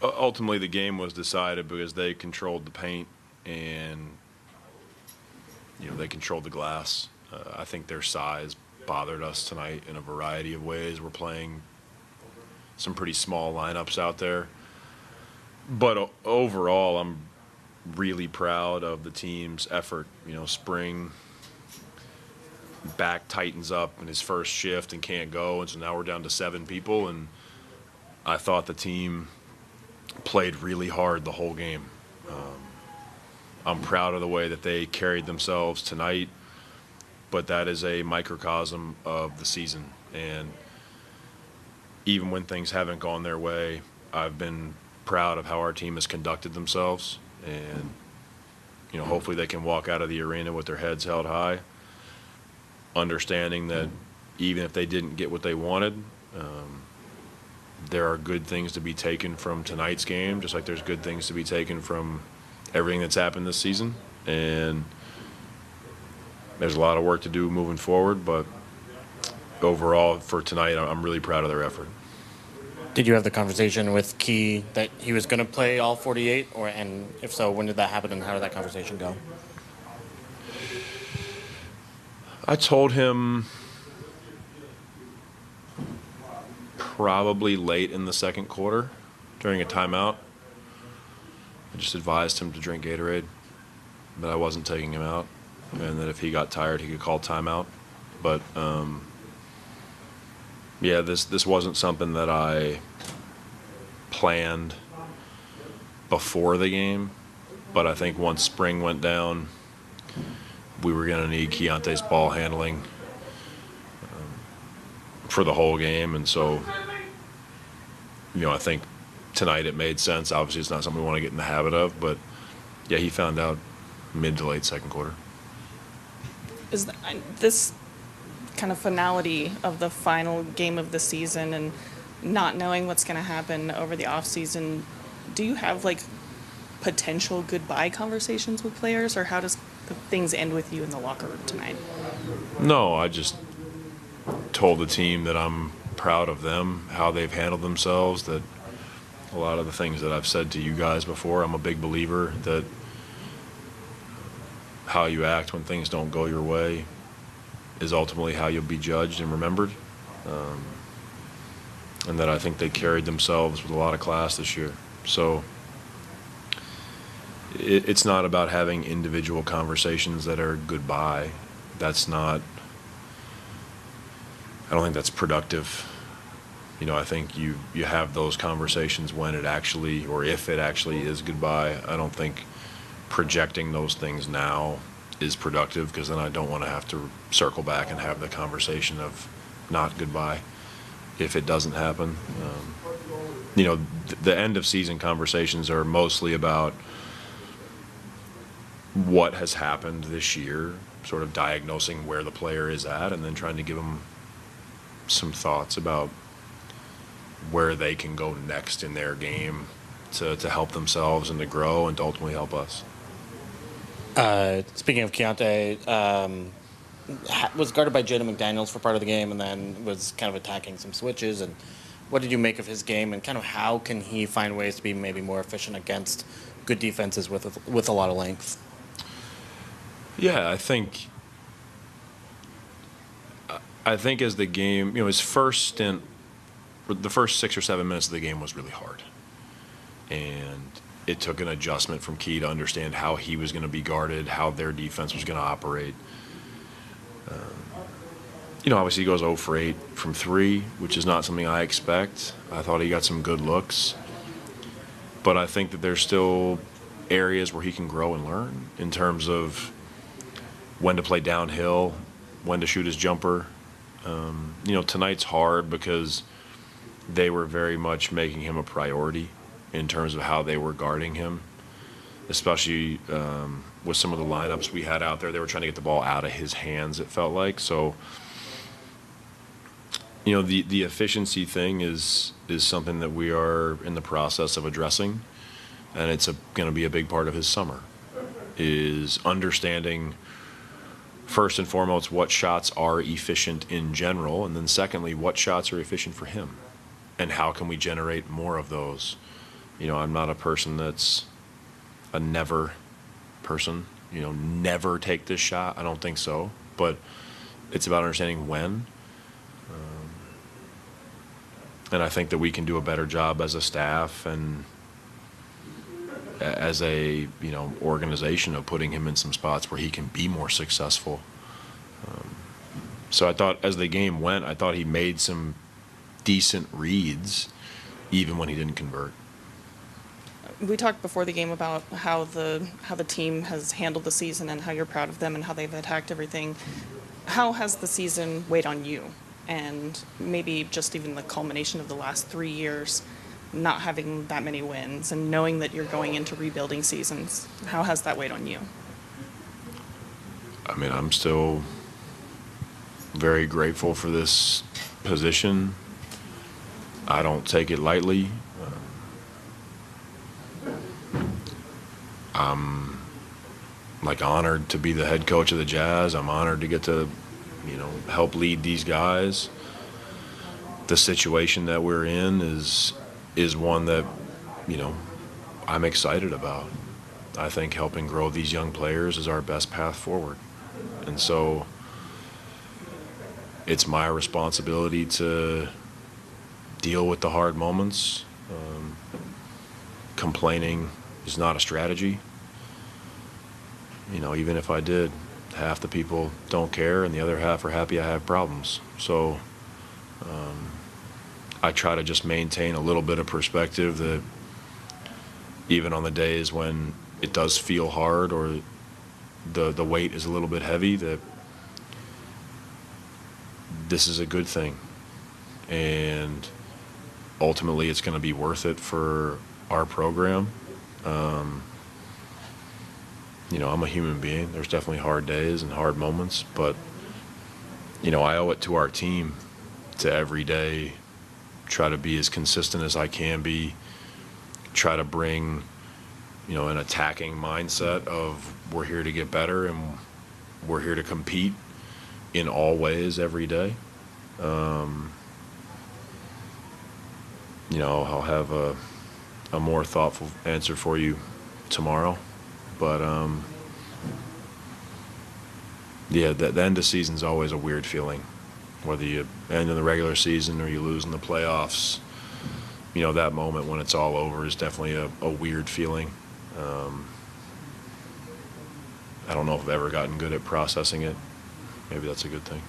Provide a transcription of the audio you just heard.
ultimately the game was decided because they controlled the paint and they controlled the glass. I think their size bothered us tonight in a variety of ways. We're playing some pretty small lineups out there. But overall, I'm really proud of the team's effort. Spring back tightens up in his first shift and can't go, and so now we're down to 7 people, and I thought the team played really hard the whole game. I'm proud of the way that they carried themselves tonight, but that is a microcosm of the season. And even when things haven't gone their way, I've been proud of how our team has conducted themselves. And, hopefully they can walk out of the arena with their heads held high, understanding that even if they didn't get what they wanted, there are good things to be taken from tonight's game, just like there's good things to be taken from everything that's happened this season. And there's a lot of work to do moving forward, but overall for tonight, I'm really proud of their effort. Did you have the conversation with Key that he was going to play all 48, and if so, when did that happen and how did that conversation go? I told him probably late in the second quarter during a timeout. I just advised him to drink Gatorade, that I wasn't taking him out, and that if he got tired, he could call timeout. But yeah, this wasn't something that I planned before the game, but I think once spring went down, we were going to need Keontae's ball handling for the whole game, and so I think tonight it made sense. Obviously, it's not something we want to get in the habit of, but yeah, he found out mid to late second quarter. Is this kind of finality of the final game of the season and not knowing what's going to happen over the off season, do you have potential goodbye conversations with players, or how does things end with you in the locker room tonight? No, I just told the team that I'm proud of them, how they've handled themselves, that a lot of the things that I've said to you guys before, I'm a big believer that how you act when things don't go your way is ultimately how you'll be judged and remembered. And that I think they carried themselves with a lot of class this year. So it's not about having individual conversations that are goodbye. I don't think that's productive. I think you have those conversations when it actually, or if it actually is goodbye. I don't think projecting those things now is productive, because then I don't want to have to circle back and have the conversation of not goodbye if it doesn't happen. The end of season conversations are mostly about what has happened this year, sort of diagnosing where the player is at, and then trying to give them some thoughts about where they can go next in their game to help themselves and to grow and to ultimately help us. Speaking of Keontae, was guarded by Jaden McDaniels for part of the game and then was kind of attacking some switches. And what did you make of his game, and kind of how can he find ways to be maybe more efficient against good defenses with a lot of length? Yeah, I think as the game, his first stint, the first 6 or 7 minutes of the game was really hard. And it took an adjustment from Key to understand how he was going to be guarded, how their defense was going to operate. Obviously he goes 0 for 8 from 3, which is not something I expect. I thought he got some good looks. But I think that there's still areas where he can grow and learn in terms of when to play downhill, when to shoot his jumper. Tonight's hard because they were very much making him a priority in terms of how they were guarding him, especially with some of the lineups we had out there. They were trying to get the ball out of his hands, it felt like. So, the efficiency thing is something that we are in the process of addressing, and it's going to be a big part of his summer, is understanding first and foremost what shots are efficient in general, and then secondly, what shots are efficient for him, and how can we generate more of those I'm not a person that's a never person, never take this shot. I don't think so. But it's about understanding when. And I think that we can do a better job as a staff and as a, organization of putting him in some spots where he can be more successful. So I thought as the game went, I thought he made some decent reads even when he didn't convert. We talked before the game about how the team has handled the season and how you're proud of them and how they've attacked everything. How has the season weighed on you? And maybe just even the culmination of the last 3 years, not having that many wins and knowing that you're going into rebuilding seasons. How has that weighed on you? I mean, I'm still very grateful for this position. I don't take it lightly. I'm honored to be the head coach of the Jazz. I'm honored to get to, help lead these guys. The situation that we're in is one that, I'm excited about. I think helping grow these young players is our best path forward. And so it's my responsibility to deal with the hard moments. Complaining is not a strategy. Even if I did, half the people don't care and the other half are happy I have problems. So I try to just maintain a little bit of perspective that even on the days when it does feel hard or the weight is a little bit heavy, that this is a good thing. And ultimately it's going to be worth it for our program. I'm a human being. There's definitely hard days and hard moments, but, I owe it to our team to every day try to be as consistent as I can be, try to bring, an attacking mindset of we're here to get better and we're here to compete in all ways every day. I'll have a more thoughtful answer for you tomorrow. But, the end of season is always a weird feeling. Whether you end in the regular season or you lose in the playoffs, that moment when it's all over is definitely a weird feeling. I don't know if I've ever gotten good at processing it. Maybe that's a good thing.